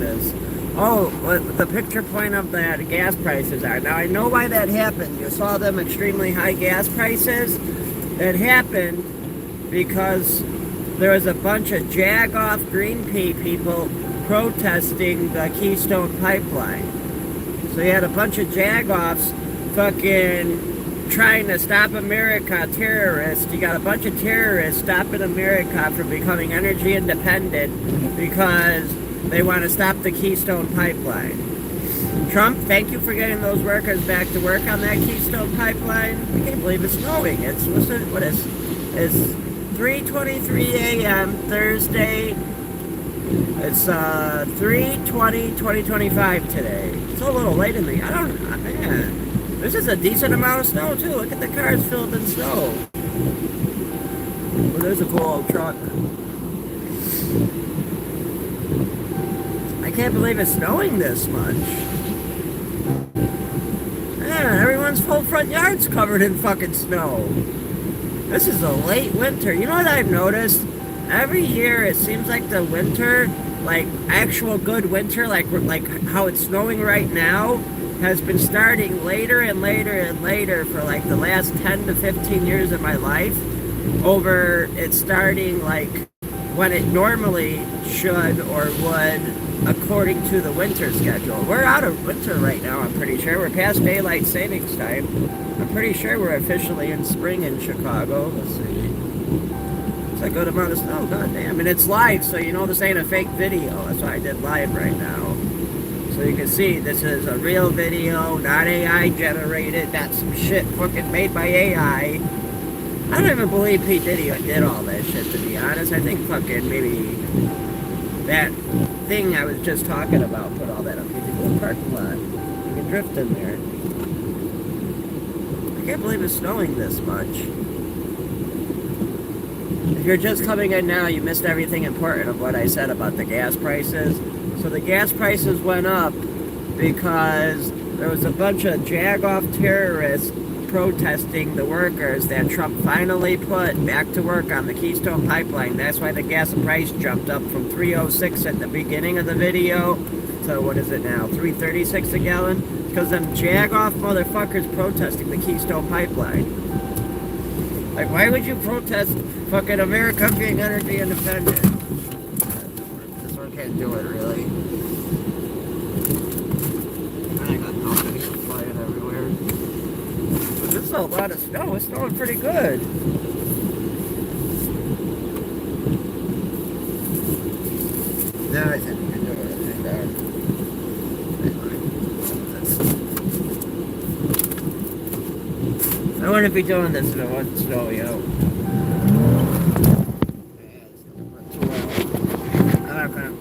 this. Oh, what the picture point of the gas prices are. Now, I know why that happened. You saw them extremely high gas prices. It happened because there was a bunch of jag-off Greenpeace people protesting the Keystone Pipeline. So you had a bunch of jag-offs fucking trying to stop America, terrorists. You got a bunch of terrorists stopping America from becoming energy independent because they want to stop the Keystone Pipeline. Trump, thank you for getting those workers back to work on that Keystone Pipeline. I can't believe it's snowing. It's 3:23 a.m. Thursday. It's 3/20/2025 today. It's a little late in the. Man, this is a decent amount of snow too. Look at the cars filled in snow. Well, there's a cool old truck. I can't believe it's snowing this much. Man, everyone's full front yard's covered in fucking snow. This is a late winter. You know what I've noticed? Every year it seems like the winter, like actual good winter, like how it's snowing right now, has been starting later and later and later for like the last 10 to 15 years of my life. Over it's starting like when it normally should or would according to the winter schedule. We're out of winter right now, I'm pretty sure. We're past daylight savings time. I'm pretty sure we're officially in spring in Chicago. Let's see. It's a good amount of snow, goddamn. And it's live, so you know this ain't a fake video. That's why I did live right now. So you can see this is a real video, not AI generated. That's some shit fucking made by AI. I don't even believe P. Diddy did all that shit, to be honest. I think fucking maybe that thing I was just talking about put all that up. You can go parking lot. You can drift in there. I can't believe it's snowing this much. If you're just coming in now, you missed everything important of what I said about the gas prices. So the gas prices went up because there was a bunch of jag-off terrorists protesting the workers that Trump finally put back to work on the Keystone Pipeline. That's why the gas price jumped up from $3.06 at the beginning of the video to, what is it now, $3.36 a gallon? Because them jag-off motherfuckers protesting the Keystone Pipeline. Like, why would you protest fucking America being energy independent? This one can't do it, really. I got company flying everywhere. But this is a lot of snow. It's snowing pretty good. No, I think we can do everything there. I wouldn't be doing this if it wasn't snowy out.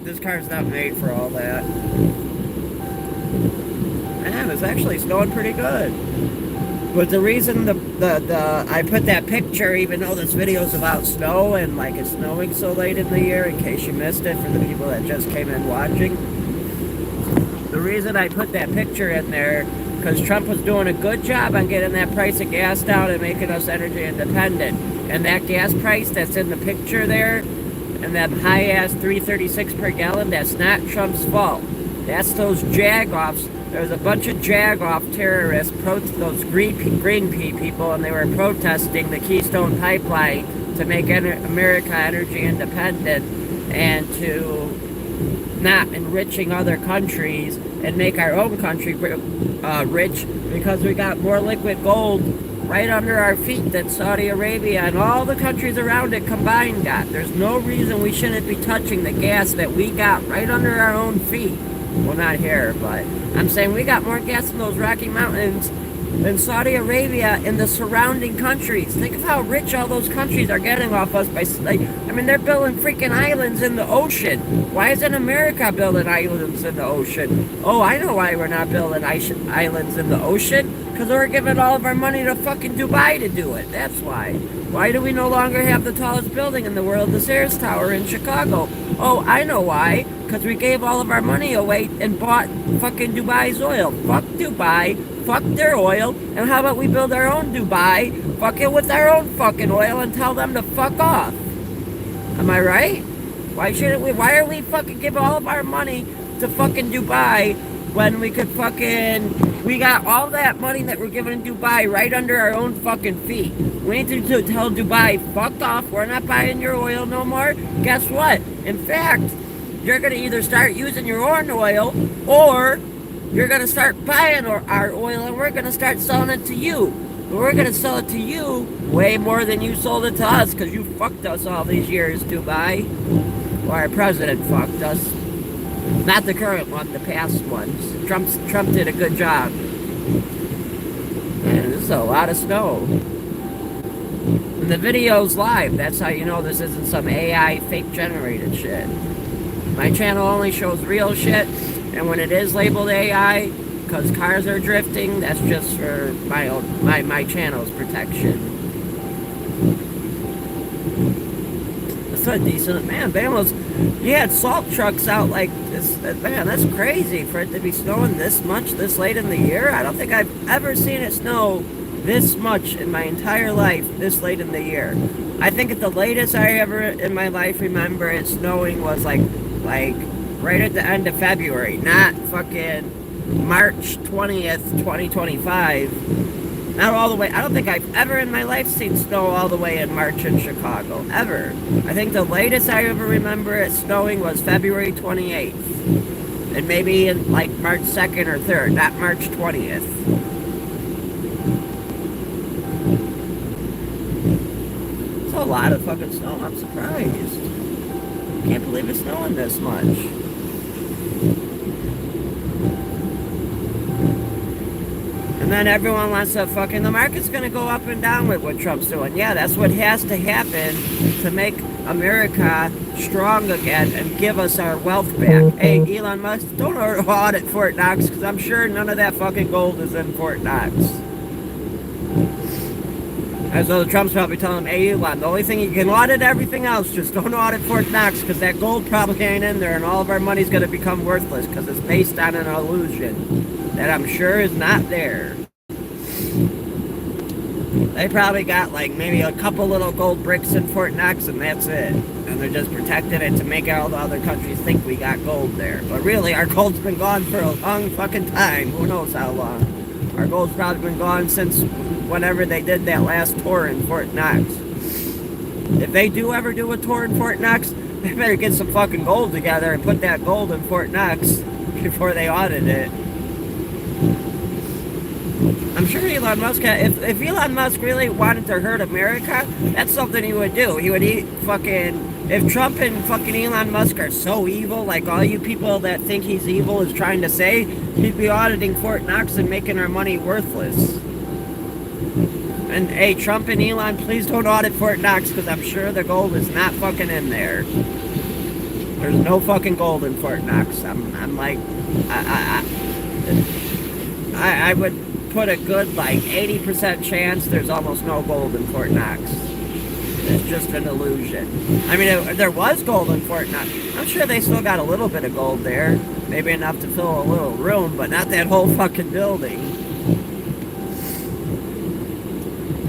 This car's not made for all that. Man, it's actually snowing pretty good. But the reason I put that picture, even though this video is about snow and like it's snowing so late in the year, in case you missed it for the people that just came in watching, the reason I put that picture in there because Trump was doing a good job on getting that price of gas down and making us energy independent. And that gas price that's in the picture there, and that high-ass $3.36 per gallon, that's not Trump's fault. That's those jag-offs. There was a bunch of jag-off terrorists, those Greenpeace people, and they were protesting the Keystone Pipeline to make America energy independent and to not enriching other countries and make our own country rich because we got more liquid gold right under our feet than Saudi Arabia and all the countries around it combined got. There's no reason we shouldn't be touching the gas that we got right under our own feet. Well, not here, but I'm saying we got more gas in those Rocky Mountains than Saudi Arabia and the surrounding countries. Think of how rich all those countries are getting off us by, they're building freaking islands in the ocean. Why isn't America building islands in the ocean? Oh, I know why we're not building islands in the ocean. Because we're giving all of our money to fucking Dubai to do it. That's why. Why do we no longer have the tallest building in the world, the Sears Tower in Chicago? Oh, I know why. Because we gave all of our money away and bought fucking Dubai's oil. Fuck Dubai. Fuck their oil. And how about we build our own Dubai, fuck it with our own fucking oil, and tell them to fuck off? Am I right? Why shouldn't we? Why are we fucking giving all of our money to fucking Dubai when we could fucking... We got all that money that we're giving Dubai right under our own fucking feet. We need to tell Dubai, fuck off, we're not buying your oil no more. Guess what? In fact, you're going to either start using your own oil, or you're going to start buying our oil, and we're going to start selling it to you. But we're going to sell it to you way more than you sold it to us, because you fucked us all these years, Dubai. Or our president fucked us. Not the current one, the past ones. Trump did a good job. And this is a lot of snow. And the video's live. That's how you know this isn't some AI fake generated shit. My channel only shows real shit, and when it is labeled AI, because cars are drifting, that's just for my channel's protection. That's a decent, man, Bama's, you had salt trucks out like this, man, that's crazy for it to be snowing this much this late in the year. I don't think I've ever seen it snow this much in my entire life this late in the year. I think the latest I ever in my life remember it snowing was like right at the end of February, not fucking March 20th, 2025. Not all the way. I don't think I've ever in my life seen snow all the way in March in Chicago, ever. I think the latest I ever remember it snowing was February 28th. And maybe in like March 2nd or 3rd, not March 20th. It's a lot of fucking snow, I'm surprised. Can't believe it's snowing this much. And then everyone wants to fucking... The market's going to go up and down with what Trump's doing. Yeah, that's what has to happen to make America strong again and give us our wealth back. Hey, Elon Musk, don't audit Fort Knox, because I'm sure none of that fucking gold is in Fort Knox. As though Trump's probably telling him, hey, Elon, the only thing you can audit everything else, just don't audit Fort Knox, because that gold probably ain't in there, and all of our money's going to become worthless, because it's based on an illusion that I'm sure is not there. They probably got, like, maybe a couple little gold bricks in Fort Knox, and that's it. And they're just protecting it to make all the other countries think we got gold there. But really, our gold's been gone for a long fucking time. Who knows how long. Our gold's probably been gone since whenever they did that last tour in Fort Knox. If they do ever do a tour in Fort Knox, they better get some fucking gold together and put that gold in Fort Knox before they audit it. I'm sure Elon Musk, if Elon Musk really wanted to hurt America, that's something he would do. He would if Trump and fucking Elon Musk are so evil, like all you people that think he's evil is trying to say, he'd be auditing Fort Knox and making our money worthless. And hey, Trump and Elon, please don't audit Fort Knox, because I'm sure the gold is not fucking in there. There's no fucking gold in Fort Knox. I'm like, I would put a good like 80% chance there's almost no gold in Fort Knox. It's just an illusion. I mean, there was gold in Fort Knox. I'm sure they still got a little bit of gold there. Maybe enough to fill a little room, but not that whole fucking building.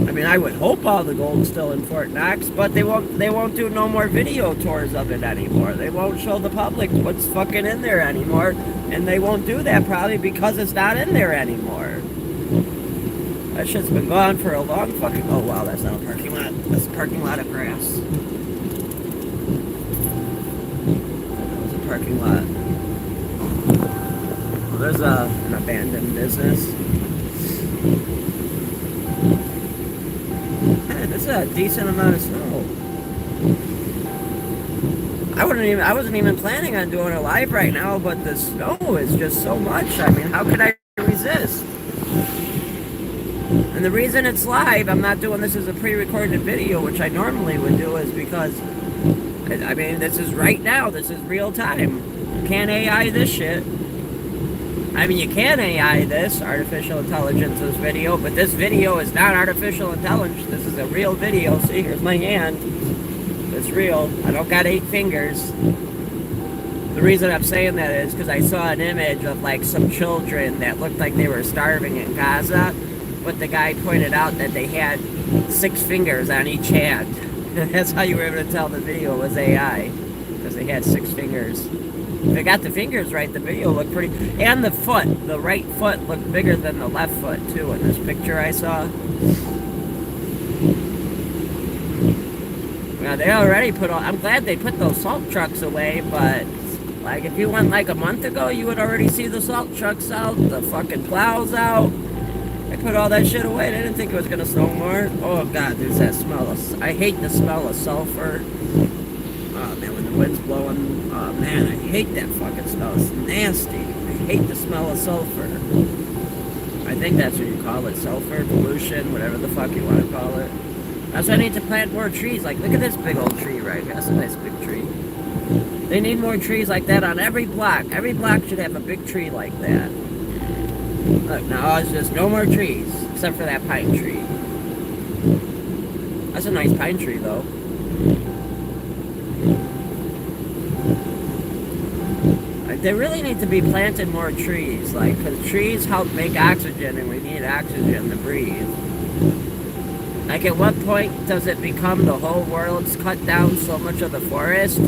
I mean, I would hope all the gold's still in Fort Knox, but they won't do no more video tours of it anymore. They won't show the public what's fucking in there anymore, and they won't do that probably because it's not in there anymore. That shit's been gone for a long fucking... Oh, wow, that's not a parking lot. That's a parking lot of grass. That was a parking lot. Well, there's an abandoned business. Man, this is a decent amount of snow. I wasn't even planning on doing a live right now, but the snow is just so much. I mean, how could I resist? And the reason it's live, I'm not doing this as a pre-recorded video, which I normally would do, is because, I mean, this is right now. This is real time. You can't AI this shit. I mean, you can AI this, artificial intelligence, this video, but this video is not artificial intelligence. This is a real video. See, here's my hand. It's real. I don't got 8 fingers. The reason I'm saying that is because I saw an image of, like, some children that looked like they were starving in Gaza, but the guy pointed out that they had 6 fingers on each hand. That's how you were able to tell the video was AI, because they had 6 fingers. If I got the fingers right, the video looked pretty. And the right foot looked bigger than the left foot too in this picture I saw. Now they already put all. I'm glad they put those salt trucks away, but like if you went like a month ago, you would already see the salt trucks out, the fucking plows out. They put all that shit away. They didn't think it was gonna snow more. Oh god, there's that smell of. I hate the smell of sulfur. Oh man, when the wind's blowing. Oh man, I hate that fucking smell. It's nasty. I hate the smell of sulfur. I think that's what you call it, sulfur, pollution, whatever the fuck you want to call it. That's why I need to plant more trees. Like, look at this big old tree right here. That's a nice big tree. They need more trees like that on every block. Every block should have a big tree like that. Look, now it's just no more trees, except for that pine tree. That's a nice pine tree, though. They really need to be planting more trees, like, because trees help make oxygen, and we need oxygen to breathe. Like, at what point does it become the whole world's cut down so much of the forest?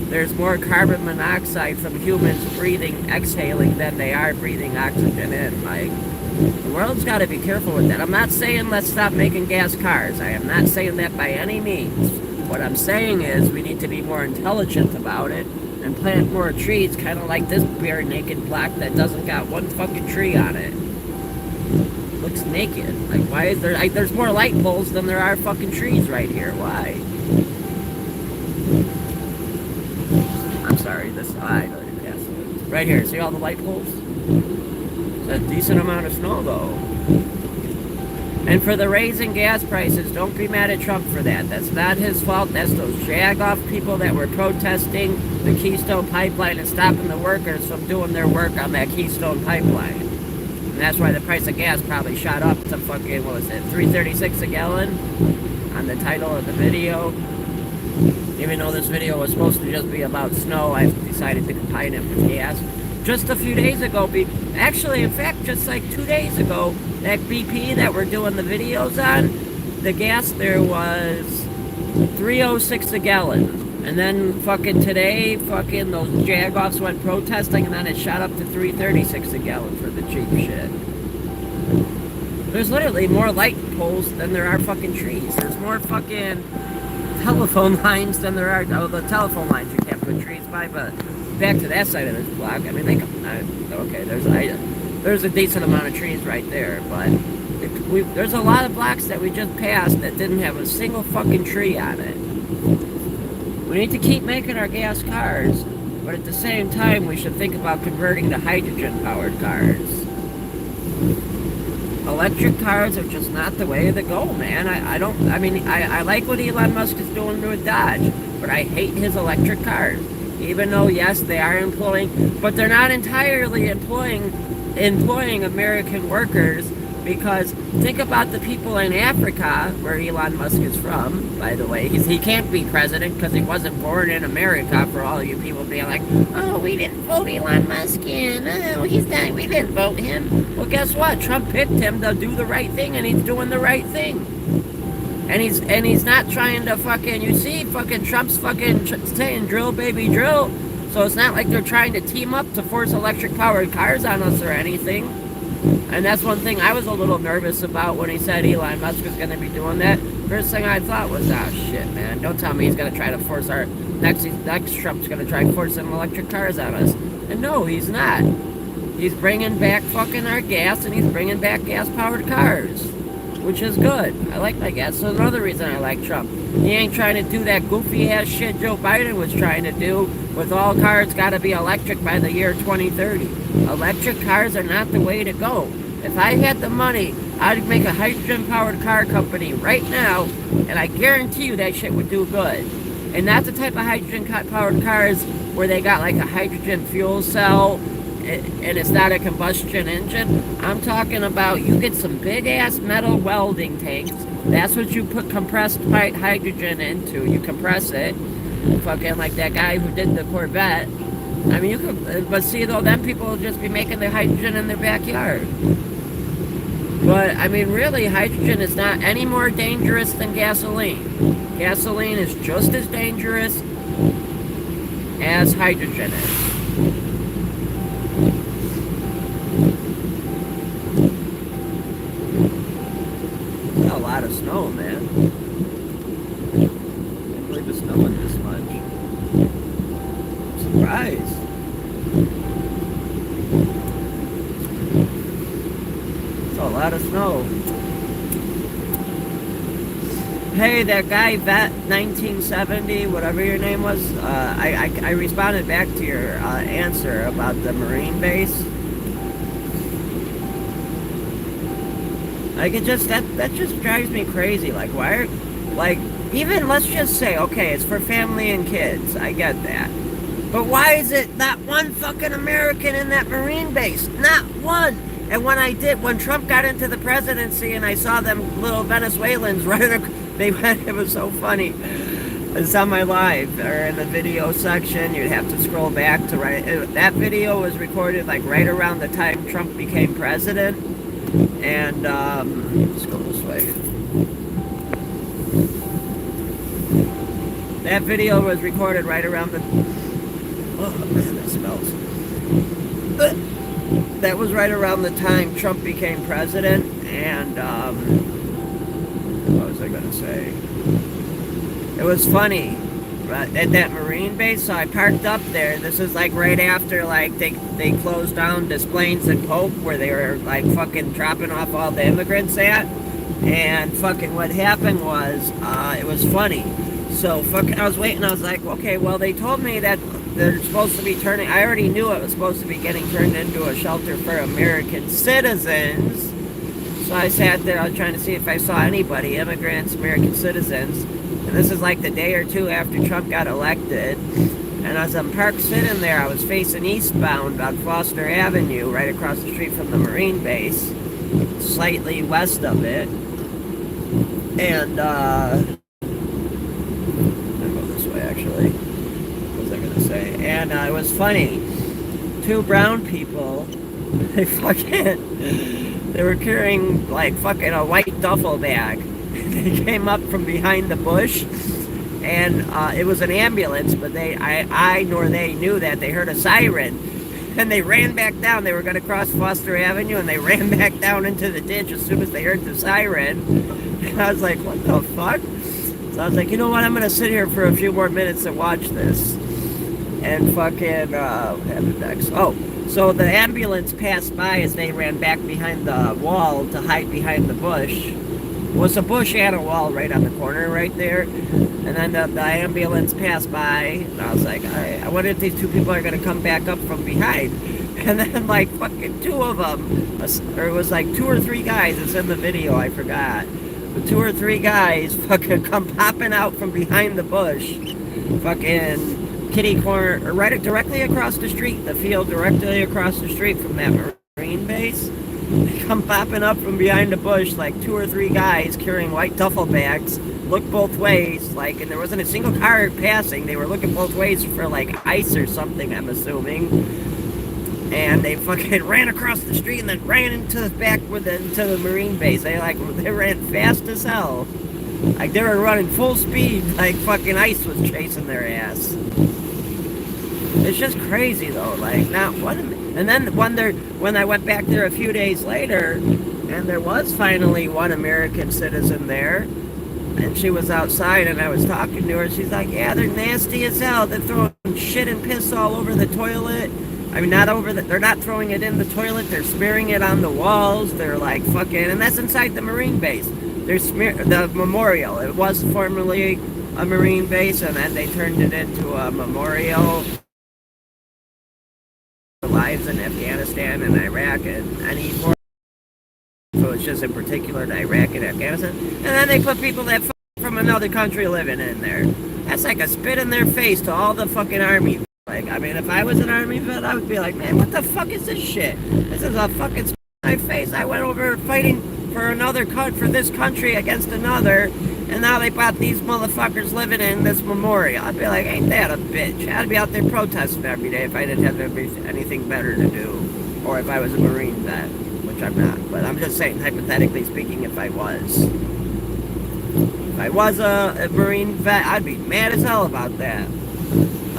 There's more carbon monoxide from humans breathing, exhaling, than they are breathing oxygen in. Like, the world's got to be careful with that. I'm not saying let's stop making gas cars. I am not saying that by any means. What I'm saying is we need to be more intelligent about it and plant more trees, kind of like this bare naked block that doesn't got one fucking tree on it. Looks naked. Like, why is there, like, there's more light poles than there are fucking trees right here. Why? I'm sorry, this, I already passed it. Right here, see all the light poles? It's a decent amount of snow, though. And for the raising gas prices, don't be mad at Trump for that. That's not his fault. That's those jag-off people that were protesting the Keystone Pipeline and stopping the workers from doing their work on that Keystone Pipeline. And that's why the price of gas probably shot up to fucking, what was it, $3.36 a gallon on the title of the video. Even though this video was supposed to just be about snow, I decided to combine it with gas. Just a few days ago, actually, in fact, just like 2 days ago, that BP that we're doing the videos on, the gas there was $3.06 a gallon. And then fucking today, fucking those jag-offs went protesting, and then it shot up to $3.36 a gallon for the cheap shit. There's literally more light poles than there are fucking trees. There's more fucking telephone lines than there are. Oh, the telephone lines you can't put trees by, but back to that side of this block. I mean, okay, there's a decent amount of trees right there, but there's a lot of blocks that we just passed that didn't have a single fucking tree on it. We need to keep making our gas cars, but at the same time, we should think about converting to hydrogen-powered cars. Electric cars are just not the way to go, man. I like what Elon Musk is doing with Dodge, but I hate his electric cars. Even though, yes, they are employing, but they're not entirely employing American workers, because think about the people in Africa, where Elon Musk is from, by the way. He can't be president because he wasn't born in America, for all you people being like, oh, we didn't vote Elon Musk in, oh, he's not, we didn't vote him. Well, guess what? Trump picked him to do the right thing, and he's doing the right thing. And he's not trying to fucking, you see, fucking Trump's fucking saying drill, baby, drill. So it's not like they're trying to team up to force electric-powered cars on us or anything. And that's one thing I was a little nervous about when he said Elon Musk was going to be doing that. First thing I thought was, oh shit, man, don't tell me he's going to try to force our, next Trump's going to try forcing electric cars on us. And no, he's not. He's bringing back fucking our gas, and he's bringing back gas-powered cars, which is good. I like my gas. So another reason I like Trump. He ain't trying to do that goofy-ass shit Joe Biden was trying to do with all cars got to be electric by the year 2030. Electric cars are not the way to go. If I had the money, I'd make a hydrogen-powered car company right now, and I guarantee you that shit would do good. And not the type of hydrogen-powered cars where they got like a hydrogen fuel cell and it's not a combustion engine. I'm talking about you get some big-ass metal welding tanks. That's what you put compressed hydrogen into. You compress it. Fucking like that guy who did the Corvette. I mean, you could, but see, though, then people will just be making the hydrogen in their backyard. But, I mean, really, hydrogen is not any more dangerous than gasoline. Gasoline is just as dangerous as hydrogen is. A lot of snow, man. Can't believe it's snowing this much. I'm surprised. It's a lot of snow. Hey, that guy, Vet 1970, whatever your name was, I responded back to your answer about the Marine base. Like, that just drives me crazy. Like, why are, like, even, let's just say, okay, it's for family and kids. I get that. But why is it not one fucking American in that Marine base? Not one! And when Trump got into the presidency and I saw them little Venezuelans running, it was so funny. It's on my live, or in the video section. You'd have to scroll back to that video was recorded like right around the time Trump became president. And, let's go this way. That video was recorded right around the, oh man, that smells. That was right around the time Trump became president, and, what was I gonna say? It was funny, right, at that Marine base, so I parked up there. This is like right after, like, they closed down Des Plaines and Pope, where they were, like, fucking dropping off all the immigrants at, and fucking what happened was, it was funny. So, fucking, I was waiting, I was like, okay, well, they told me that they're supposed to be turning, I already knew it was supposed to be getting turned into a shelter for American citizens. So I sat there, I was trying to see if I saw anybody, immigrants, American citizens. And this is like the day or two after Trump got elected. And as I'm parked sitting there, I was facing eastbound on Foster Avenue, right across the street from the Marine base, slightly west of it. And, I'll go this way actually. What was I gonna say? And it was funny. Two brown people, they were carrying like fucking a white duffel bag. They came up from behind the bush, and it was an ambulance, but I nor they knew that. They heard a siren, and they ran back down. They were going to cross Foster Avenue, and they ran back down into the ditch as soon as they heard the siren. And I was like, what the fuck? So I was like, you know what, I'm going to sit here for a few more minutes and watch this. And fucking, what happened next? Oh, so the ambulance passed by as they ran back behind the wall to hide behind the bush. It was a bush and a wall right on the corner right there. And then the ambulance passed by, and I was like, I wonder if these two people are going to come back up from behind. And then like fucking two of them, or it was like 2 or 3 guys, it's in the video, I forgot. But 2 or 3 guys fucking come popping out from behind the bush. Fucking kitty corner, or right directly across the street, the field directly across the street from that Marine base. They come popping up from behind the bush, like 2 or 3 guys carrying white duffel bags, look both ways, like, and there wasn't a single car passing. They were looking both ways for like ice or something, I'm assuming. And they fucking ran across the street and then ran into the back into the Marine base. They ran fast as hell. Like they were running full speed, like fucking ice was chasing their ass. It's just crazy though, like not one. And then when I went back there a few days later, and there was finally one American citizen there, and she was outside, and I was talking to her. She's like, "Yeah, they're nasty as hell. They're throwing shit and piss all over the toilet. I mean, they're not throwing it in the toilet. They're smearing it on the walls. They're like fucking, and that's inside the Marine base. The memorial. It was formerly a Marine base, and then they turned it into a memorial." Lives in Afghanistan and Iraq and any foreign, so it's just in particular to Iraq and Afghanistan, and then they put people that from another country living in there. That's like a spit in their face to all the fucking army. Like, I mean, if I was an army vet, I would be like, man, what the fuck is this shit? This is a fucking spit in my face. I went over fighting for this country against another, and now they brought these motherfuckers living in this memorial. I'd be like, ain't that a bitch? I'd be out there protesting every day if I didn't have anything better to do. Or if I was a Marine vet, which I'm not. But I'm just saying, hypothetically speaking, if I was. If I was a Marine vet, I'd be mad as hell about that.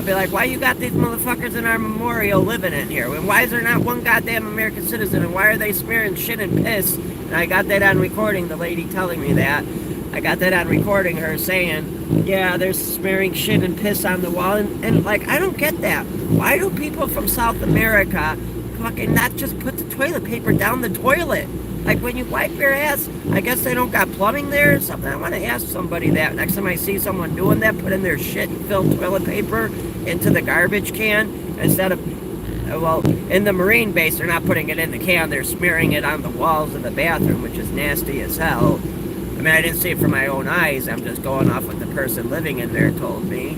be like, why you got these motherfuckers in our memorial living in here? And why is there not one goddamn American citizen? And why are they smearing shit and piss? And I got that on recording, the lady telling me that. I got that on recording, her saying, yeah, they're smearing shit and piss on the wall. And like, I don't get that. Why do people from South America fucking not just put the toilet paper down the toilet? Like, when you wipe your ass, I guess they don't got plumbing there or something. I want to ask somebody that. Next time I see someone doing that, putting their shit and filled toilet paper into the garbage can instead of, well, in the Marine base, they're not putting it in the can. They're smearing it on the walls of the bathroom, which is nasty as hell. I mean, I didn't see it from my own eyes. I'm just going off what the person living in there told me.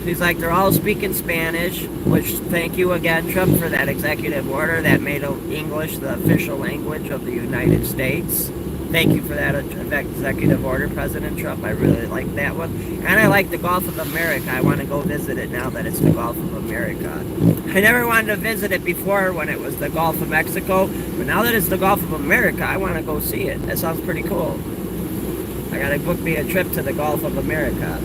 She's like, they're all speaking Spanish, which, thank you again, Trump, for that executive order that made English the official language of the United States. Thank you for that executive order, President Trump. I really like that one. And I like the Gulf of America. I want to go visit it now that it's the Gulf of America. I never wanted to visit it before when it was the Gulf of Mexico, but now that it's the Gulf of America, I want to go see it. That sounds pretty cool. I got to book me a trip to the Gulf of America.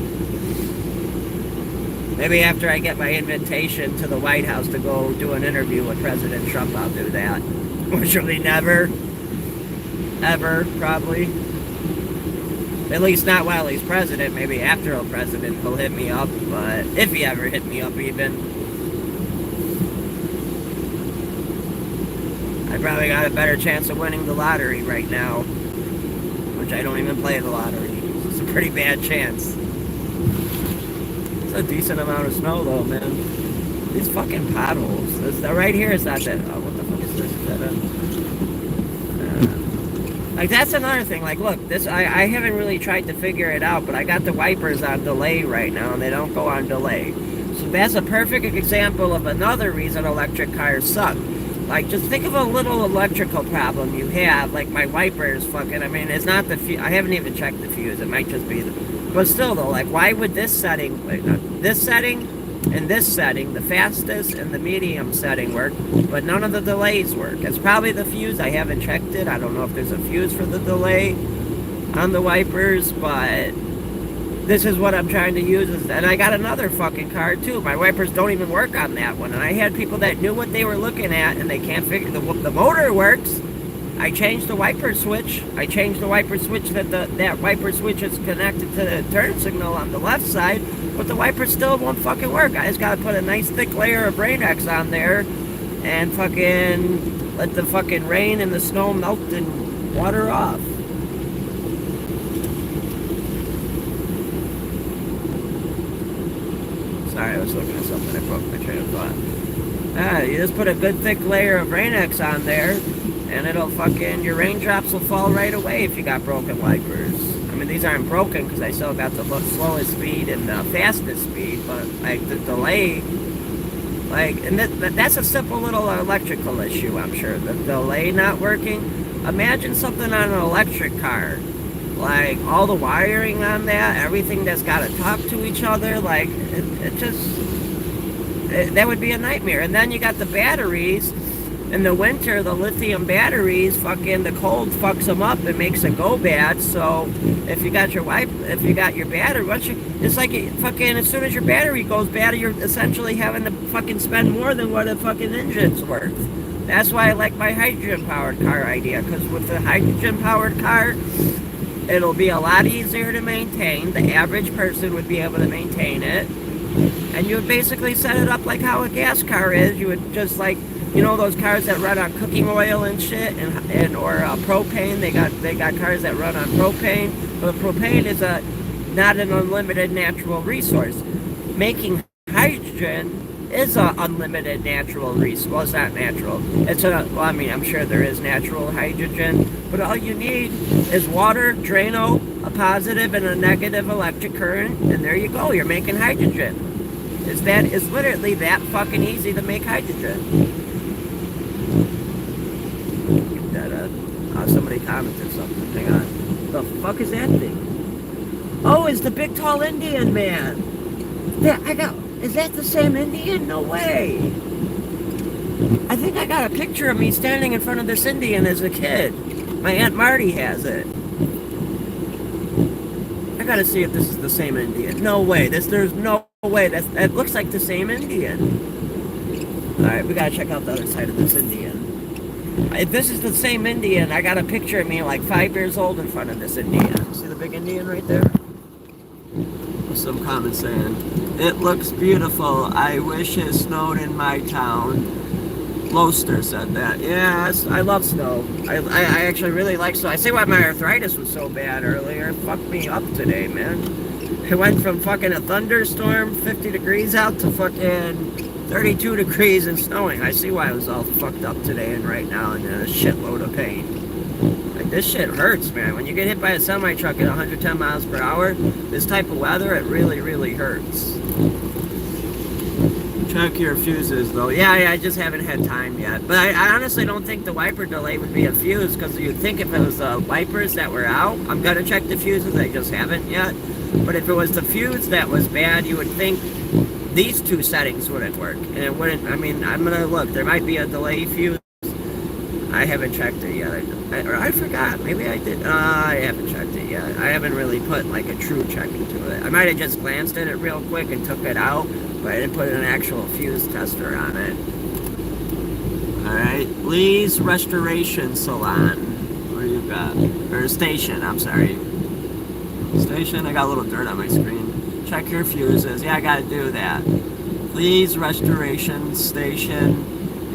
Maybe after I get my invitation to the White House to go do an interview with President Trump, I'll do that. Which will be never, ever, probably. At least not while he's president. Maybe after he's president, he'll hit me up. But if he ever hit me up, even. I probably got a better chance of winning the lottery right now. Which I don't even play the lottery. It's a pretty bad chance. It's a decent amount of snow, though, man. These fucking potholes. Right here is not that. Oh, what the fuck is this? Is that like, that's another thing. Like, look, this. I haven't really tried to figure it out, but I got the wipers on delay right now, and they don't go on delay. So that's a perfect example of another reason electric cars suck. Like, just think of a little electrical problem you have. Like, my wipers fucking. I mean, it's not the fuse. I haven't even checked the fuse. It might just be the. But still, though, like, why would this setting, this setting and this setting, the fastest and the medium setting work, but none of the delays work? It's probably the fuse. I haven't checked it. I don't know if there's a fuse for the delay on the wipers, but this is what I'm trying to use. And I got another fucking car, too. My wipers don't even work on that one. And I had people that knew what they were looking at, and they can't figure, the motor works. I changed the wiper switch. I changed the wiper switch that wiper switch is connected to the turn signal on the left side, but the wiper still won't fucking work. I just gotta put a nice thick layer of Rain-X on there and fucking let the fucking rain and the snow melt and water off. Sorry, I was looking at something. I broke my train of thought. You just put a good thick layer of Rain-X on there, and it'll fucking, your raindrops will fall right away if you got broken wipers. I mean, these aren't broken because I still got the slowest speed and the fastest speed, but like the delay, like, and that's a simple little electrical issue, I'm sure. The delay not working. Imagine something on an electric car. Like, all the wiring on that, everything that's got to talk to each other, like, that would be a nightmare. And then you got the batteries. In the winter, the lithium batteries, fucking, the cold fucks them up and makes it go bad. So if you got your battery, it's like fucking, as soon as your battery goes bad, you're essentially having to fucking spend more than what a fucking engine's worth. That's why I like my hydrogen-powered car idea, because with the hydrogen-powered car, it'll be a lot easier to maintain. The average person would be able to maintain it. And you would basically set it up like how a gas car is. You would just, like, you know, those cars that run on cooking oil and shit, or propane. They got cars that run on propane, but propane is not an unlimited natural resource. Making hydrogen is an unlimited natural resource. Well, it's not natural. I mean, I'm sure there is natural hydrogen, but all you need is water, Drano, a positive and a negative electric current, and there you go. You're making hydrogen. It's literally that fucking easy to make hydrogen. Somebody commented something. Hang on. The fuck is that thing? Oh, it's the big tall Indian man. Is that the same Indian? No way. I think I got a picture of me standing in front of this Indian as a kid. My Aunt Marty has it. I gotta see if this is the same Indian. No way. There's no way, that looks like the same Indian. Alright, we gotta check out the other side of this Indian. If this is the same Indian, I got a picture of me like 5 years old in front of this Indian. See the big Indian right there? Some comment saying, it looks beautiful. I wish it snowed in my town. Loster said that. Yeah, I love snow. I actually really like snow. I see why my arthritis was so bad earlier. It fucked me up today, man. It went from fucking a thunderstorm, 50 degrees out, to fucking 32 degrees and snowing. I see why I was all fucked up today and right now in a shitload of pain. Like, this shit hurts, man. When you get hit by a semi-truck at 110 miles per hour, this type of weather, it really, really hurts. Check your fuses, though. Yeah, I just haven't had time yet. But I honestly don't think the wiper delay would be a fuse, because you'd think if it was the wipers that were out, I'm going to check the fuses, I just haven't yet. But if it was the fuse that was bad, you would think these two settings wouldn't work. And it wouldn't, I mean, I'm going to look. There might be a delay fuse. I haven't checked it yet. I forgot. Maybe I did. I haven't checked it yet. I haven't really put like a true check into it. I might have just glanced at it real quick and took it out, but I didn't put an actual fuse tester on it. Alright. Lee's Restoration Salon. What do you got? Or station, I'm sorry. Station, I got a little dirt on my screen. Check your fuses. Yeah, I gotta do that. Lee's Restoration Station.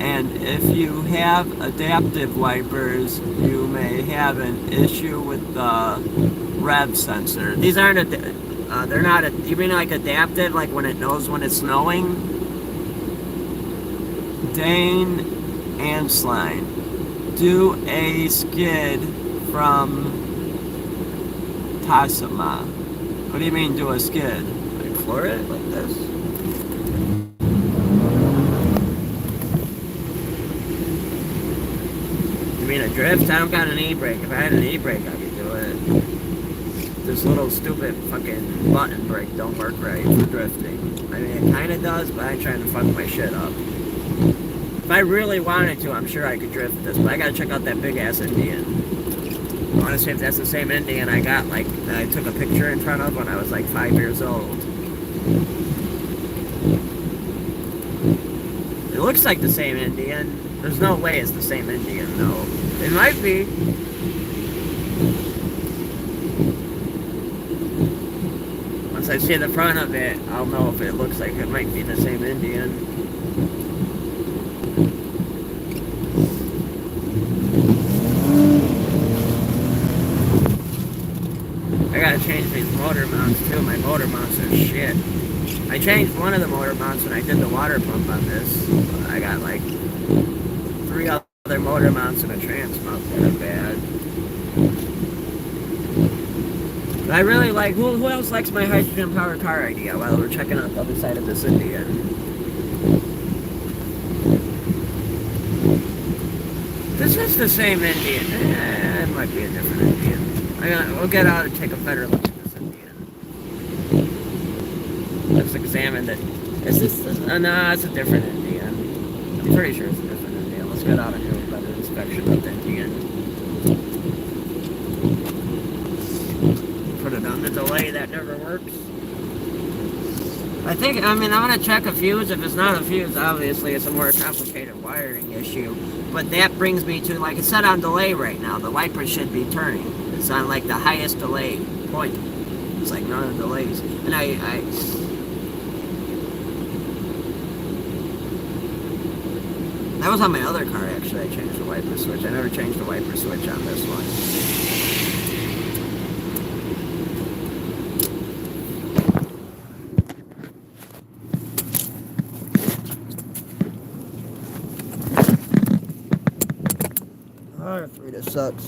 And if you have adaptive wipers, you may have an issue with the rev sensor. These aren't, they're not, you mean like adaptive, like when it knows when it's snowing? Dane Ansline. Do a skid from Tasima. What do you mean do a skid? Like floor it like this? You mean a drift? I don't got an e-brake. If I had an e-brake, I could do it. This little stupid fucking button brake don't work right for drifting. I mean, it kind of does, but I ain't trying to fuck my shit up. If I really wanted to, I'm sure I could drift this, but I gotta check out that big-ass Indian. I want to see if that's the same Indian I got, like, that I took a picture in front of when I was, like, 5 years old. It looks like the same Indian. There's no way it's the same Indian, though. It might be. Once I see the front of it, I'll know if it looks like it might be the same Indian. I gotta change these motor mounts, too. My motor mounts are shit. I changed one of the motor mounts when I did the water pump on this. I got, like, 3 other motor mounts and a trans mount that are bad. But I really like, who else likes my hydrogen powered car idea while we're checking out the other side of this Indian? This is the same Indian. It might be a different Indian. We'll get out and take a better look at this Indian. Let's examine it. Is this, no, it's a different Indian. I'm pretty sure it's a different Indian. Let's get out and do a better inspection of the Indian. Put it on the delay, that never works. I'm gonna check a fuse. If it's not a fuse, obviously it's a more complicated wiring issue. But that brings me to, like, it's set on delay right now. The wiper should be turning. It's on, like, the highest delay point. It's like none of the delays. And that was on my other car, actually. I changed the wiper switch. I never changed the wiper switch on this one. Arthritis sucks.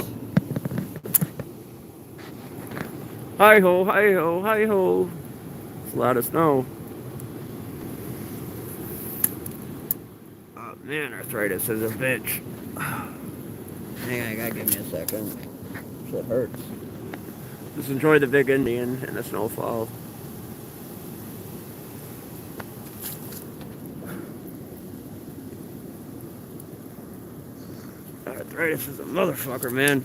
Hi-ho, hi-ho, hi-ho. It's a lot of snow. Oh, man, arthritis is a bitch. Hang on, I gotta give me a second. Shit hurts. Just enjoy the big Indian and the snowfall. Arthritis is a motherfucker, man.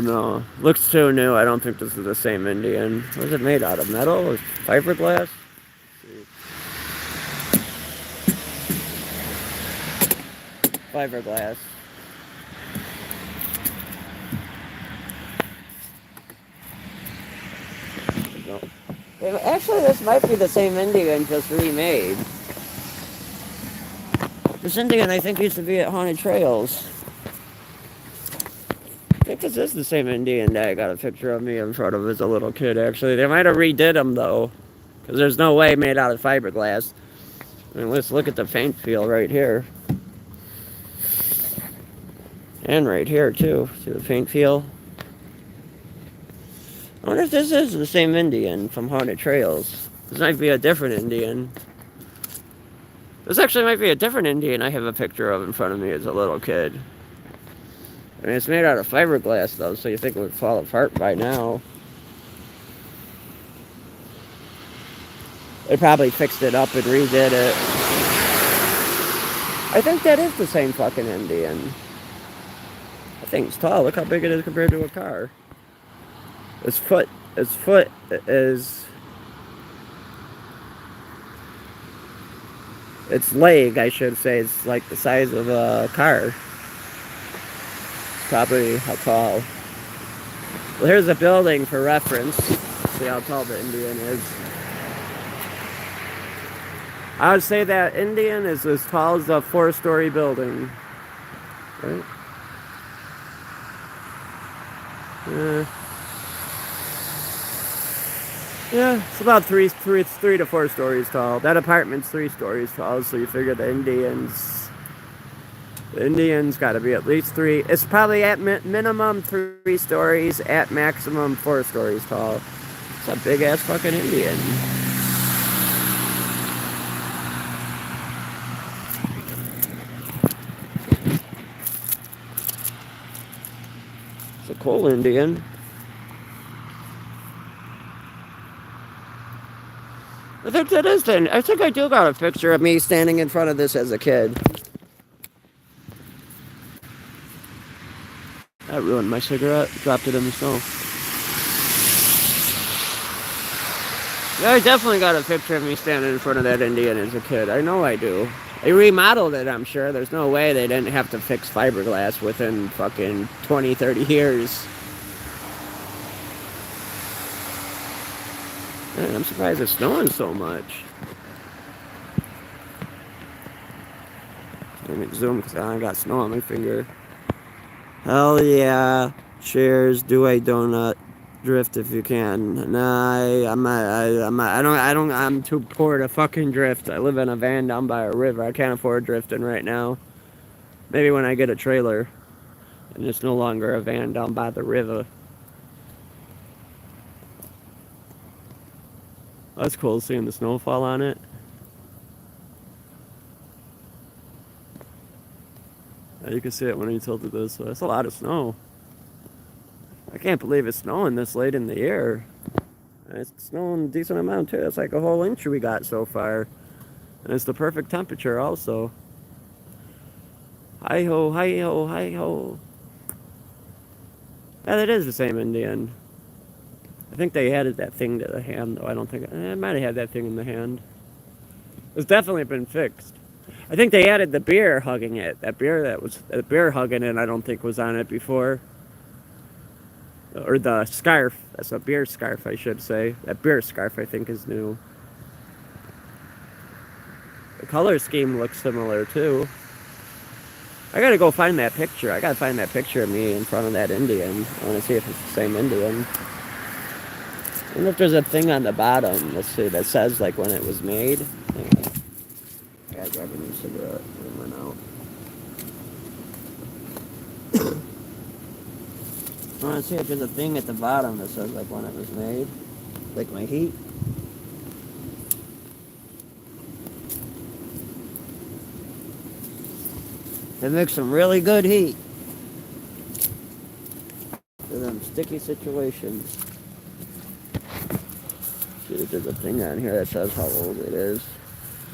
don't know. Looks too new. I don't think this is the same Indian. What is it made out of? Metal or fiberglass? Fiberglass. No. Actually, this might be the same Indian, just remade. This Indian, I think, used to be at Haunted Trails. I think this is the same Indian that I got a picture of me in front of as a little kid, actually. They might have redid him, though, because there's no way made out of fiberglass. I mean, let's look at the paint feel right here. And right here, too. See the paint feel? I wonder if this is the same Indian from Haunted Trails. This might be a different Indian. This actually might be a different Indian I have a picture of in front of me as a little kid. I mean, it's made out of fiberglass, though, so you think it would fall apart by now. They probably fixed it up and redid it. I think that is the same fucking Indian. That thing's tall. Look how big it is compared to a car. Its foot is... Its leg, I should say, is like the size of a car. Probably how tall. Well, here's a building for reference. See how tall the Indian is. I would say that Indian is as tall as a 4-story building. Right? Yeah, it's about three to 4 stories tall. That apartment's 3 stories tall, so you figure the Indian's got to be at least 3. It's probably at minimum 3 stories, at maximum 4 stories tall. It's a big ass fucking Indian. It's a cool Indian. I think that is then. I think I do got a picture of me standing in front of this as a kid. That ruined my cigarette. Dropped it in the snow. Yeah, I definitely got a picture of me standing in front of that Indian as a kid. I know I do. They remodeled it, I'm sure. There's no way they didn't have to fix fiberglass within fucking 20, 30 years. Man, I'm surprised it's snowing so much. Let me zoom because I got snow on my finger. Hell yeah. Cheers. Do a donut. Drift if you can. Nah, I'm too poor to fucking drift. I live in a van down by a river. I can't afford drifting right now. Maybe when I get a trailer and it's no longer a van down by the river. That's cool seeing the snowfall on it. Yeah, you can see it when you tilt it this way. That's a lot of snow. I can't believe it's snowing this late in the year. It's snowing a decent amount too. It's like a whole inch we got so far. And it's the perfect temperature also. Hi-ho, hi-ho, hi-ho. Yeah, that is the same Indian. I think they added that thing to the hand, though. I don't think... I might have had that thing in the hand. It's definitely been fixed. I think they added the beer hugging it. That beer hugging it, I don't think was on it before. Or the scarf. That's a beer scarf, I should say. That beer scarf, I think, is new. The color scheme looks similar, too. I gotta go find that picture. I gotta find that picture of me in front of that Indian. I wanna see if it's the same Indian. I wonder if there's a thing on the bottom, let's see, that says like when it was made. I gotta grab a new cigarette. It went out. I wanna see if there's a thing at the bottom that says like when it was made. Like my heat. It makes some really good heat. For them sticky situations. See if there's a thing on here that says how old it is.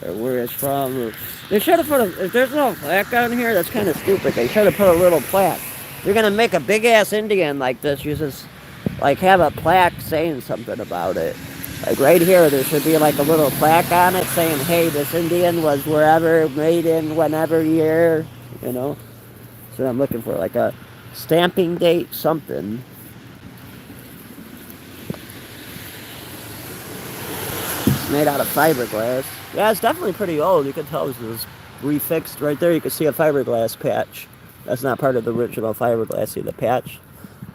Or where it's from. They should have put a... If there's no plaque on here, that's kind of stupid. They should have put a little plaque. you're gonna make a big ass Indian like this, you just like have a plaque saying something about it. Like right here, there should be like a little plaque on it saying, "Hey, this Indian was wherever, made in whenever year," you know. So I'm looking for like a stamping date, something. It's made out of fiberglass. Yeah, it's definitely pretty old. You can tell this was refixed right there. You can see a fiberglass patch. That's not part of the original fiberglass. See the patch?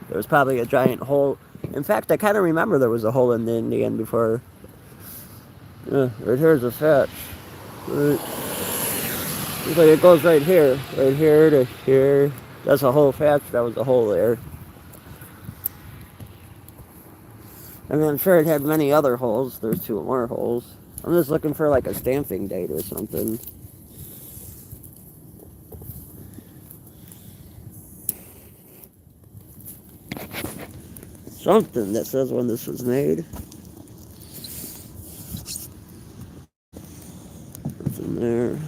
There was probably a giant hole. In fact, I kind of remember there was a hole in the Indian before. Right here's a patch. Right. Looks like it goes right here to here. That's a whole patch. That was a hole there. I mean, I'm sure it had many other holes. There's 2 more holes. I'm just looking for like a stamping date or something. Something that says when this was made. What's in there?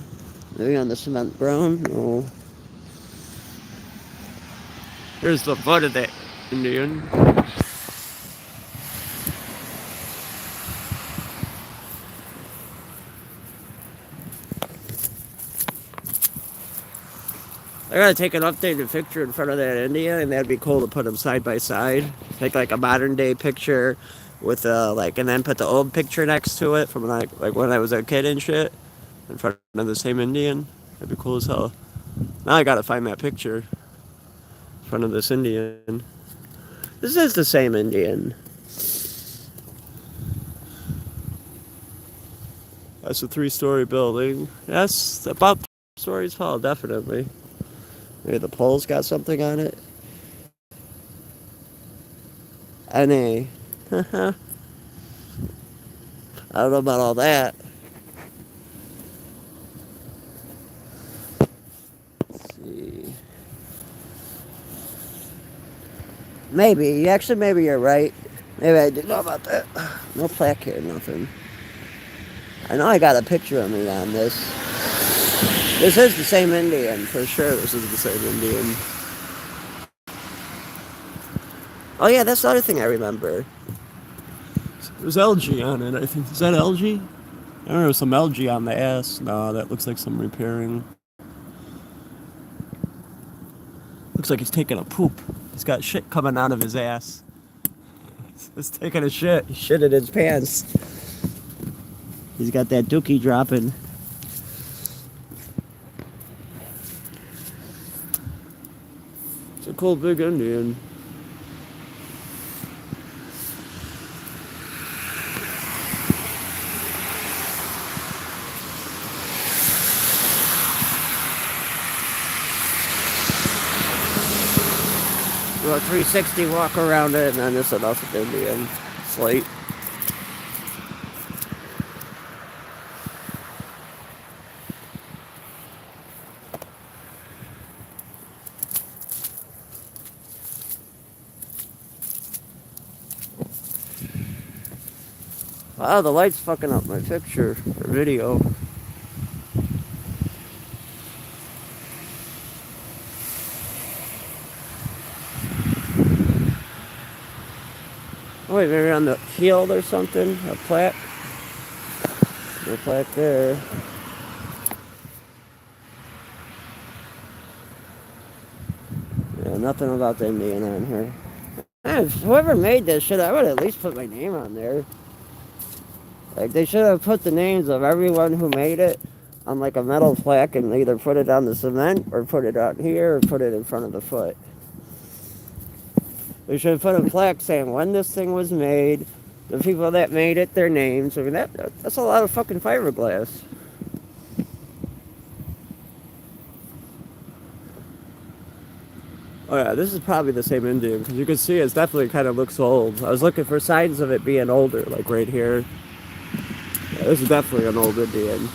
Maybe on the cement ground? No. Here's the foot of the Indian. I gotta take an updated picture in front of that Indian, and that'd be cool to put them side by side. Take like a modern day picture with like, and then put the old picture next to it from like when I was a kid and shit, in front of the same Indian. That'd be cool as hell. Now I gotta find that picture in front of this Indian. This is the same Indian. That's a 3-story building. That's about 3 stories tall, definitely. Maybe the pole's got something on it. NA. I don't know about all that. Let's see. Maybe. Actually, maybe you're right. Maybe I didn't know about that. No plaque here, nothing. I know I got a picture of me on this. This is the same Indian, for sure. This is the same Indian. Oh yeah, that's the other thing I remember. There's algae on it, I think. Is that algae? I don't know, some algae on the ass. No, that looks like some repairing. Looks like he's taking a poop. He's got shit coming out of his ass. He's taking a shit. He shit in his pants. He's got that dookie dropping. It's a cool big Indian. Well, 360 walk around it, and then this is also Indian slate. Wow, the light's fucking up my picture or video. Oh, wait, maybe on the shield or something? A plaque? No plaque there. Yeah, nothing about the Indian on here. Man, whoever made this shit, I would at least put my name on there. Like, they should have put the names of everyone who made it on like a metal plaque and either put it on the cement or put it out here or put it in front of the foot. They should have put a plaque saying when this thing was made, the people that made it, their names. I mean, that's a lot of fucking fiberglass. Oh yeah, this is probably the same Indian, because you can see it definitely kind of looks old. I was looking for signs of it being older, like right here. Yeah, this is definitely an old Indian.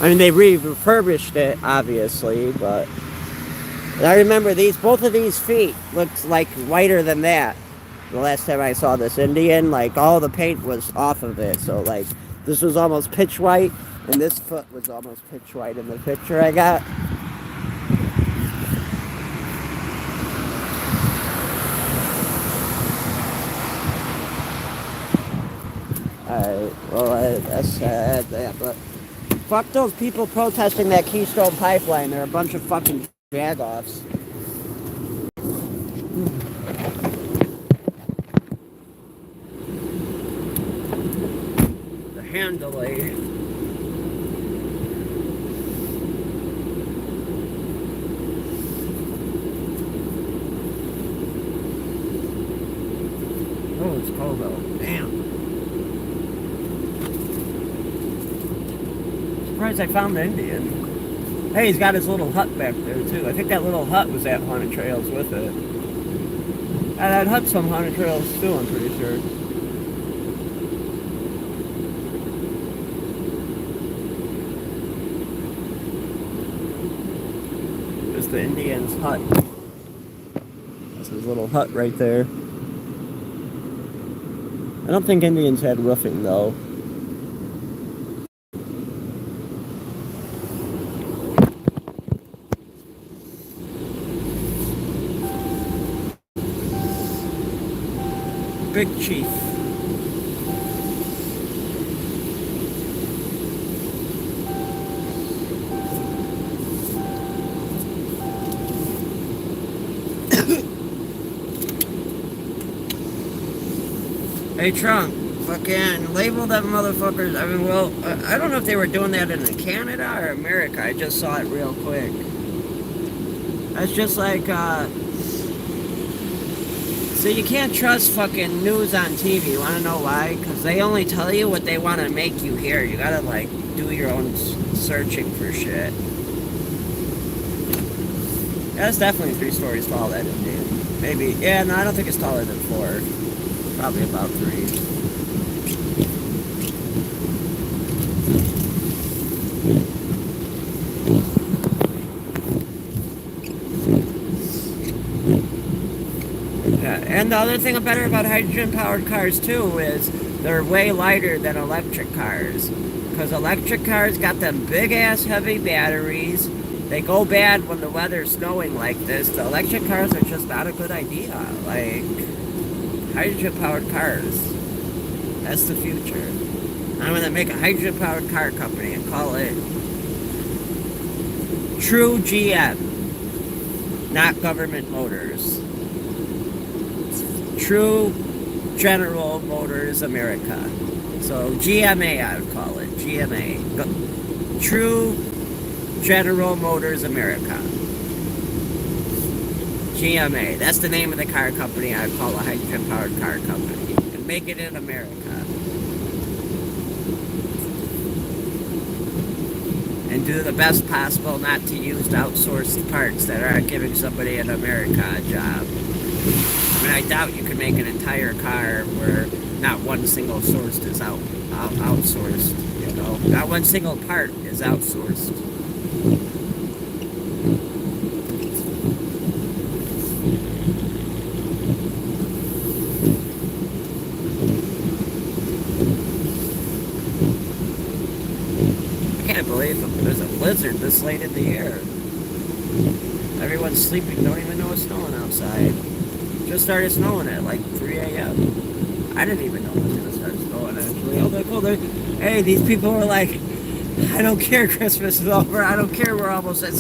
I mean, they refurbished it, obviously, but... And I remember both of these feet looked like whiter than that. The last time I saw this Indian, like all the paint was off of it. So like this was almost pitch white, and this foot was almost pitch white in the picture I got. Alright, well, that's sad, but fuck those people protesting that Keystone Pipeline. They're a bunch of fucking jag-offs. The handily. Oh, it's cold though. Damn. Surprised I found the Indian. Hey, he's got his little hut back there too. I think that little hut was at Haunted Trails with it. And that hut's from Haunted Trails too, I'm pretty sure. It's the Indian's hut. That's his little hut right there. I don't think Indians had roofing though. Big Chief. Hey Trump, fucking label them motherfuckers. I mean, well, I don't know if they were doing that in Canada or America. I just saw it real quick. That's just like, so you can't trust fucking news on TV. You want to know why? Because they only tell you what they want to make you hear. You gotta, like, do your own searching for shit. That's definitely 3 stories tall, that Indian. Maybe. Yeah, no, I don't think it's taller than 4. Probably about 3. Yeah, and the other thing better about hydrogen-powered cars, too, is they're way lighter than electric cars. Because electric cars got them big-ass heavy batteries. They go bad when the weather's snowing like this. The electric cars are just not a good idea. Like, hydrogen-powered cars. That's the future. I'm going to make a hydrogen-powered car company and call it True GM. Not Government Motors. True General Motors America. So GMA, I would call it. GMA. True General Motors America. GMA. That's the name of the car company I would call a hydrogen-powered car company. And make it in America. And do the best possible not to use outsourced parts that aren't giving somebody in America a job. I mean, I doubt you could make an entire car where not one single source is outsourced, you know? Not one single part is outsourced. I can't believe there's a blizzard this late in the year. Everyone's sleeping, don't even know it's snowing outside. Just started snowing at like 3 a.m. I didn't even know it was going to start snowing actually. I was like, well, hey, these people were like, I don't care, Christmas is over. I don't care, we're almost at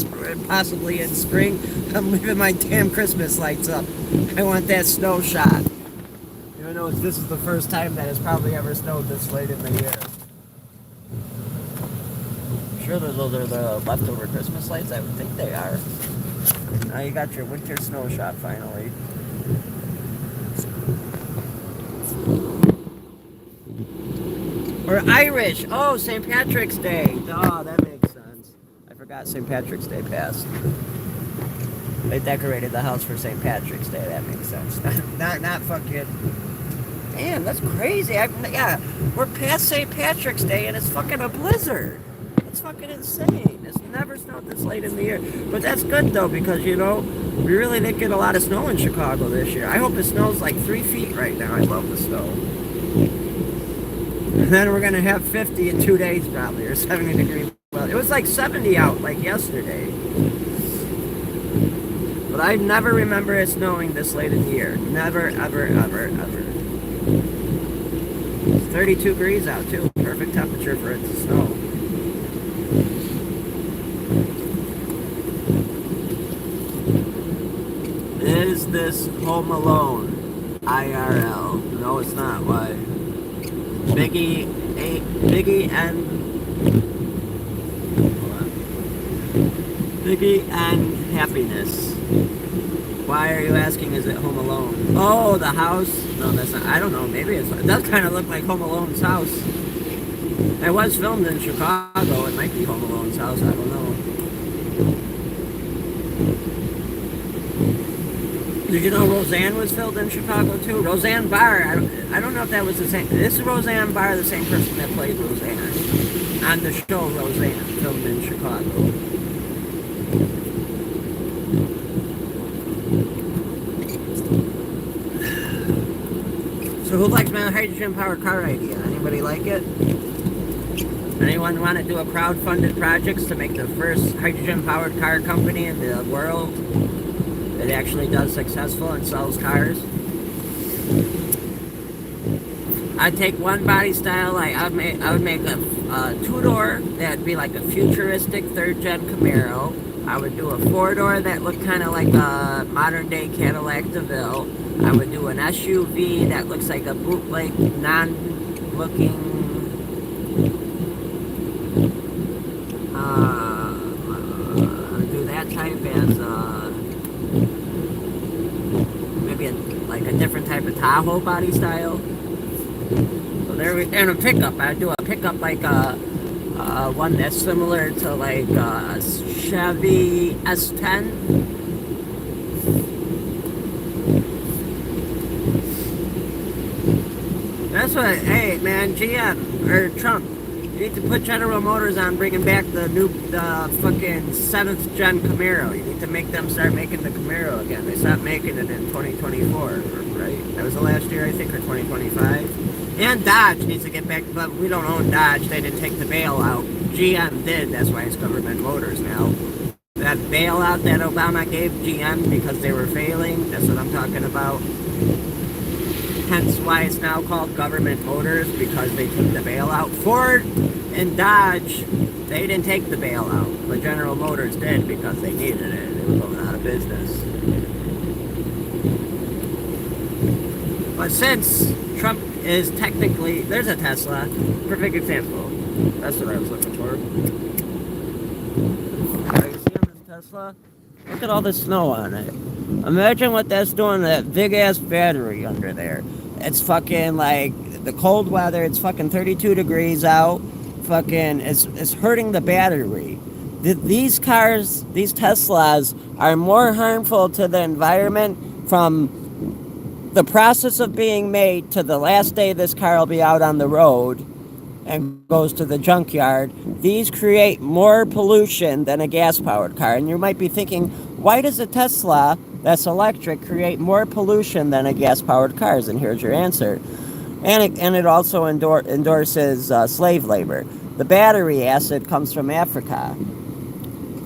possibly in spring. I'm leaving my damn Christmas lights up. I want that snow shot. Even though this is the first time that it's probably ever snowed this late in the year. I'm sure those are the leftover Christmas lights. I would think they are. Now you got your winter snow shot finally. Or Irish. Oh, St. Patrick's Day. Oh, that makes sense. I forgot St. Patrick's Day passed. They decorated the house for St. Patrick's Day. That makes sense. not fucking... Damn, that's crazy. Yeah, we're past St. Patrick's Day and it's fucking a blizzard. It's fucking insane. It's never snowed this late in the year. But that's good, though, because, you know, we really didn't get a lot of snow in Chicago this year. I hope it snows like 3 feet right now. I love the snow. And then we're going to have 50 in 2 days, probably, or 70 degrees. Well, it was like 70 out, like yesterday. But I never remember it snowing this late in the year. Never, ever, ever, ever. It's 32 degrees out too. Perfect temperature for it to snow. Is this Home Alone? IRL. No, it's not. Why? Biggie and Happiness. Why are you asking, is it Home Alone? Oh, the house? No, that's not. I don't know. Maybe it does kind of look like Home Alone's house. It was filmed in Chicago. It might be Home Alone's house. I don't know. Did you know Roseanne was filmed in Chicago too? Roseanne Barr. I don't know if that was the same. This is Roseanne Barr, the same person that played Roseanne on the show Roseanne, filmed in Chicago. So who likes my hydrogen-powered car idea? Anybody like it? Anyone want to do a crowd-funded project to make the first hydrogen-powered car company in the world that actually does successful and sells cars? I'd take one body style, like I would make a two-door that'd be like a futuristic third-gen Camaro. I would do a four-door that looked kind of like a modern-day Cadillac DeVille. I would do an SUV that looks like a bootleg, non-looking, do that type as maybe like a different type of Tahoe body style. So there we, and a pickup. I'd do a pickup like one that's similar to like a Chevy S10. That's what, hey man, GM, or Trump, you need to put General Motors on bringing back the fucking 7th gen Camaro. You need to make them start making the Camaro again. They stopped making it in 2024, right? That was the last year, I think, or 2025. And Dodge needs to get back, but we don't own Dodge. They didn't take the bailout. GM did, that's why it's Government Motors now. That bailout that Obama gave GM because they were failing, that's what I'm talking about. Hence why it's now called Government Motors, because they took the bailout. Ford and Dodge, they didn't take the bailout, but General Motors did because they needed it. They were going out of business. But since Trump is technically, there's a Tesla, perfect example. That's what I was looking for. Are you seeing this Tesla? Look at all the snow on it. Imagine what that's doing to that big ass battery under there. It's fucking like the cold weather, it's fucking 32 degrees out. Fucking, it's hurting the battery. These cars, these Teslas, are more harmful to the environment from the process of being made to the last day this car will be out on the road and goes to the junkyard. These create more pollution than a gas-powered car. And you might be thinking, why does a Tesla that's electric create more pollution than a gas-powered cars? And here's your answer. And it also endorses slave labor. The battery acid comes from Africa.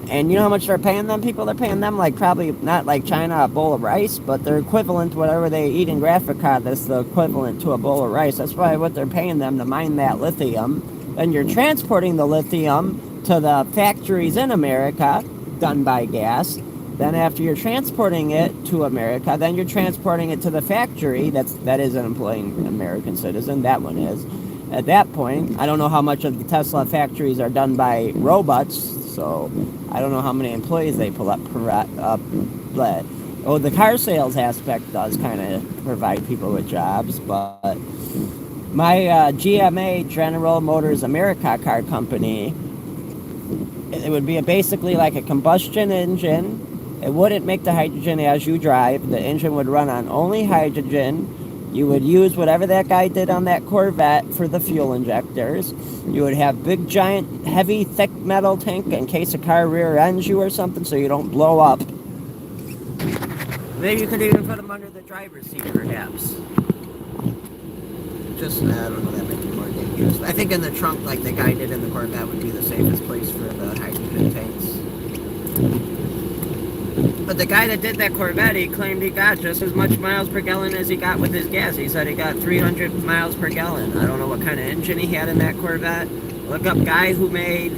And you know how much they're paying them people? They're paying them like probably not like China a bowl of rice, but they're equivalent to whatever they eat in Africa. That's the equivalent to a bowl of rice. That's probably what they're paying them to mine that lithium. Then you're transporting the lithium to the factories in America, done by gas. Then after you're transporting it to America, then you're transporting it to the factory that is employing an American citizen. That one is. At that point, I don't know how much of the Tesla factories are done by robots, so I don't know how many employees they pull up. But the car sales aspect does kind of provide people with jobs, but my GMA, General Motors America car company, it would be basically like a combustion engine. It wouldn't make the hydrogen as you drive. The engine would run on only hydrogen. You would use whatever that guy did on that Corvette for the fuel injectors. You would have big, giant, heavy, thick metal tank in case a car rear ends you or something so you don't blow up. Maybe you could even put them under the driver's seat, perhaps. Just, I don't know, that might be more dangerous. I think in the trunk, like the guy did in the Corvette, would be the safest place for the hydrogen tanks. But the guy that did that Corvette, he claimed he got just as much miles per gallon as he got with his gas. He said he got 300 miles per gallon. I don't know what kind of engine he had in that Corvette. Look up guy who made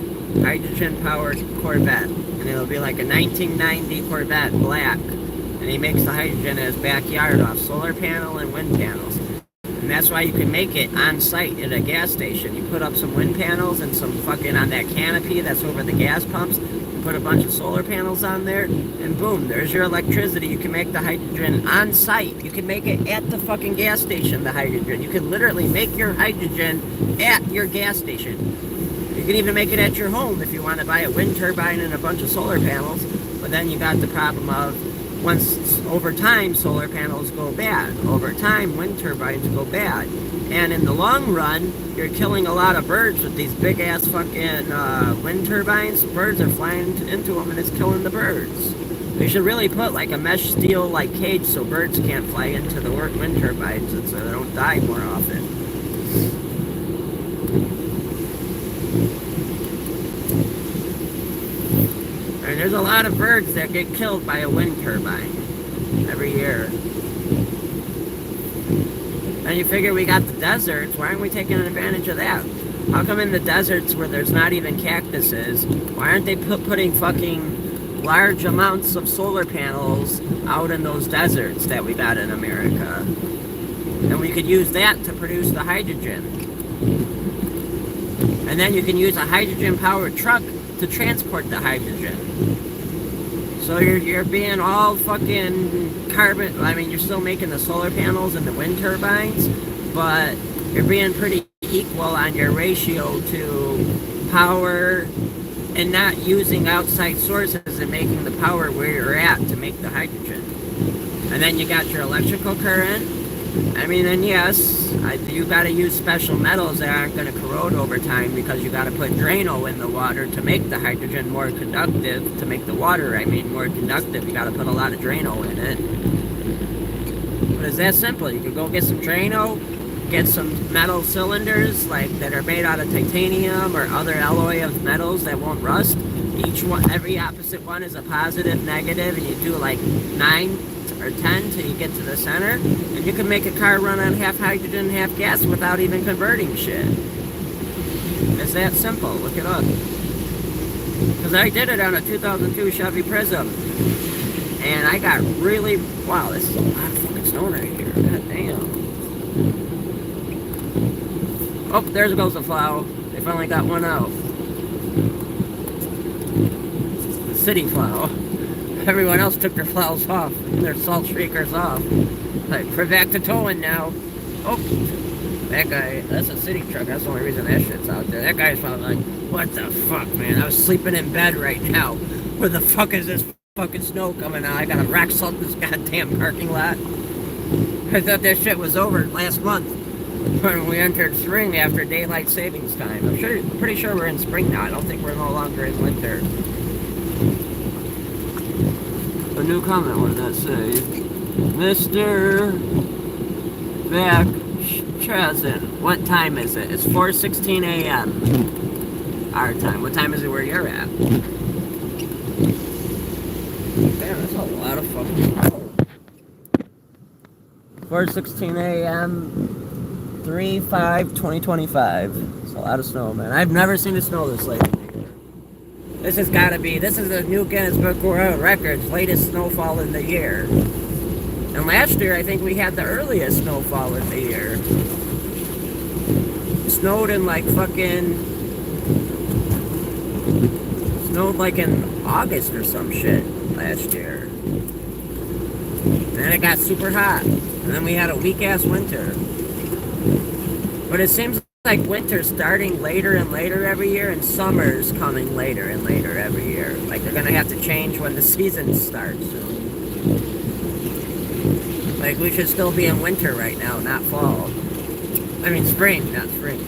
hydrogen-powered Corvette. And it'll be like a 1990 Corvette, black. And he makes the hydrogen in his backyard off solar panel and wind panels. And that's why you can make it on site at a gas station. You put up some wind panels and some fucking on that canopy that's over the gas pumps. Put a bunch of solar panels on there, and boom, there's your electricity. You can make the hydrogen on site. You can make it at the fucking gas station, the hydrogen. You can literally make your hydrogen at your gas station. You can even make it at your home if you want to buy a wind turbine and a bunch of solar panels, but then you got the problem of once over time solar panels go bad. Over time wind turbines go bad. And in the long run, you're killing a lot of birds with these big-ass fucking wind turbines. Birds are flying into them, and it's killing the birds. They should really put, like, a mesh steel, like, cage so birds can't fly into the wind turbines and so they don't die more often. And there's a lot of birds that get killed by a wind turbine every year. And you figure we got the deserts, why aren't we taking advantage of that? How come in the deserts where there's not even cactuses, why aren't they putting fucking large amounts of solar panels out in those deserts that we got in America? And we could use that to produce the hydrogen. And then you can use a hydrogen-powered truck to transport the hydrogen. So you're being all fucking carbon. I mean, you're still making the solar panels and the wind turbines, but you're being pretty equal on your ratio to power and not using outside sources and making the power where you're at to make the hydrogen. And then you got your electrical current. I mean, and yes, you got to use special metals that aren't going to corrode over time because you got to put Drano in the water to make the hydrogen more conductive. To make the water, I mean, more conductive, you got to put a lot of Drano in it. But it's that simple. You can go get some Drano, get some metal cylinders like that are made out of titanium or other alloy of metals that won't rust. Each one, every opposite one is a positive, negative, and you do like 9 or 10 till you get to the center, and you can make a car run on half hydrogen, half gas without even converting shit. It's that simple. Look it up. Because I did it on a 2002 Chevy Prism, and I got really, wow, this is a lot of fucking snow right here. God damn. Oh, there goes the plow. They finally got one out. The city plow. Everyone else took their plows off, their salt shakers off. Like, we're back to towing now. Oh, that guy, that's a city truck. That's the only reason that shit's out there. That guy's probably like, what the fuck, man? I was sleeping in bed right now. Where the fuck is this fucking snow coming out? I gotta rock salt this goddamn parking lot. I thought that shit was over last month when we entered spring after daylight savings time. I'm pretty sure we're in spring now. I don't think we're no longer in winter. A new comment, what did that say? Mr. Chazin, what time is it? It's 4:16 a.m. our time. What time is it where you're at? Damn, that's a lot of fucking 4:16 a.m. 3/5/2025. It's a lot of snow, man. I've never seen it snow this late. This has got to be, this is the new Guinness Book World Records, latest snowfall in the year. And last year, I think we had the earliest snowfall in the year. It snowed in like fucking, snowed like in August or some shit last year. And then it got super hot. And then we had a weak-ass winter. But it seems like winter's starting later and later every year, and summer's coming later and later every year. Like they're gonna have to change when the season starts soon. Like we should still be in winter right now, not fall. I mean spring, not spring.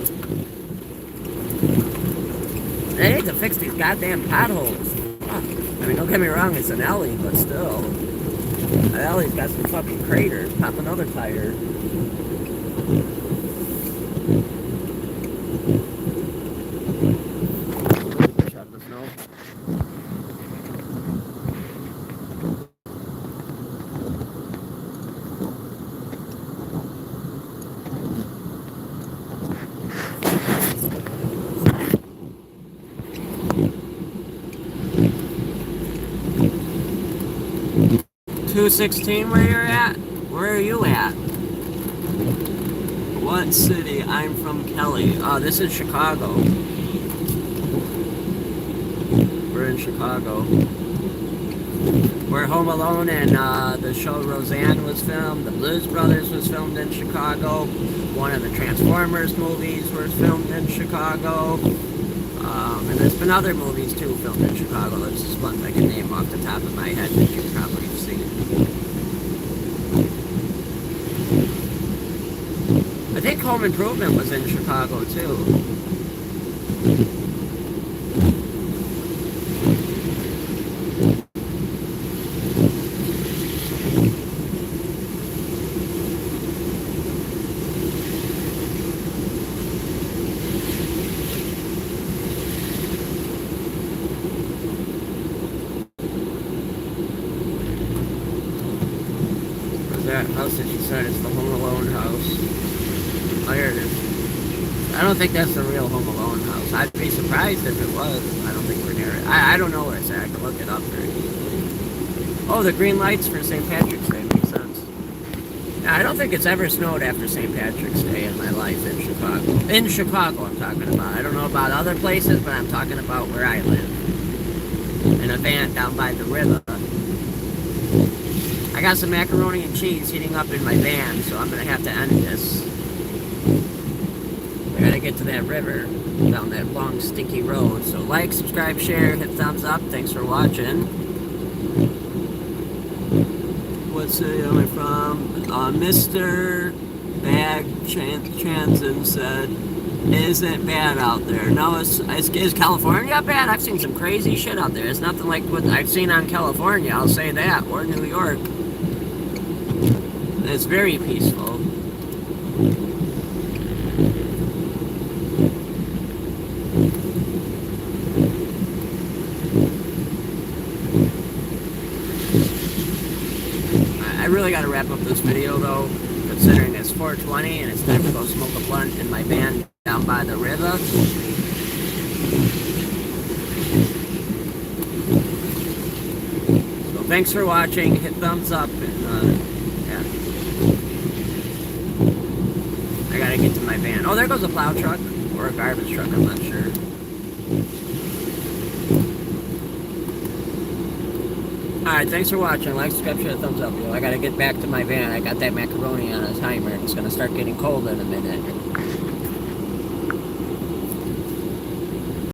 They need to fix these goddamn potholes. Fuck. I mean, don't get me wrong, it's an alley, but still. That alley's got some fucking craters. Pop another tire. Shut the snow. 216 where you're at? Where are you at? What city? I'm from Kelly. Oh, this is Chicago. We're in Chicago. Where Home Alone and the show Roseanne was filmed. The Blues Brothers was filmed in Chicago. One of the Transformers movies was filmed in Chicago. And there's been other movies too filmed in Chicago. There's just ones I can name off the top of my head that you've probably seen. I think Home Improvement was in Chicago too. That house that you said is the Home Alone house. Oh, here it is. I don't think that's the real Home Alone house. I'd be surprised if it was. I don't think we're near it. I don't know where it's at. I can look it up very easily. Oh, the green lights for St. Patrick's Day makes sense. Now, I don't think it's ever snowed after St. Patrick's Day in my life in Chicago. In Chicago, I'm talking about. I don't know about other places, but I'm talking about where I live. In a van down by the river. I got some macaroni and cheese heating up in my van, so I'm going to have to end this. I got to get to that river down that long, stinky road. So like, subscribe, share, hit thumbs up. Thanks for watching. What city am I from? Mr. Bag Chanson said, isn't bad out there. No, is California bad? I've seen some crazy shit out there. It's nothing like what I've seen on California, I'll say that, or New York. It's very peaceful. I really got to wrap up this video though, considering it's 4:20 and it's time to go smoke a blunt in my van down by the river. So thanks for watching. Hit thumbs up and yeah. I gotta get to my van. Oh, there goes a plow truck or a garbage truck. I'm not sure. Alright, thanks for watching. Like, subscribe, share, thumbs up. I gotta get back to my van. I got that macaroni on a timer. It's gonna start getting cold in a minute.